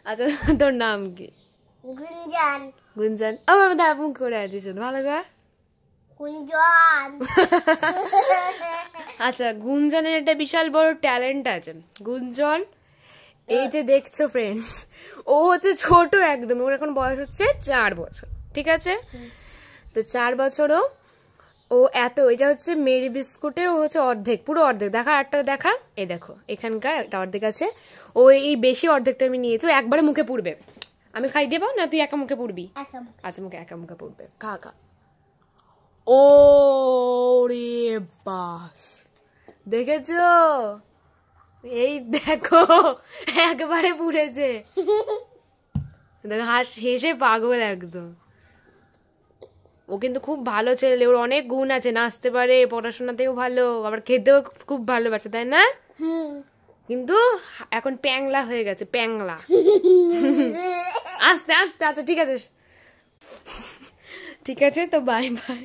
আচ্ছা তোর নাম কি? গুঞ্জন। গুঞ্জন। আমার দাঁড়া মুখ করে আছিস ভালো করে। গুঞ্জন। আচ্ছা গুঞ্জনের একটা বিশাল বড় ট্যালেন্ট আছে। গুঞ্জন এই যে দেখছো ফ্রেন্ডস, ও হচ্ছে ছোট একদম, ওর এখন বয়স হচ্ছে 4 বছর, ঠিক আছে? তো 4 বছরও ও এত, এটা হচ্ছে মেরি বিস্কুটের, ও হচ্ছে অর্ধেক, পুরো অর্ধেক। দেখা একটা দেখা, এই দেখো এখানকার একটা অর্ধেক আছে, ও এই বেশি অর্ধেকটা আমি নিয়েছি, ও একবারে মুখে পুরবে। আমি খাই দেবো না তুই একা মুখে পুরবি? আচ্ছা মুখে একা মুখে পুরবে, খা খা। ও রে বাস, দেখেছো? এই দেখো একবারে পুড়েছে, দেখো হাস হেসে পাগল একদম। ও কিন্তু খুব ভালো ছেলে, ওর অনেক গুণ আছে, নাচতে পারে, পড়াশোনাতেও ভালো, আবার খেতেও খুব ভালোবাসে, তাই না? কিন্তু এখন প্যাংলা হয়ে গেছে, প্যাংলা। আস্তে আস্তে, আচ্ছা ঠিক আছে, ঠিক আছে, তো বাই বাই।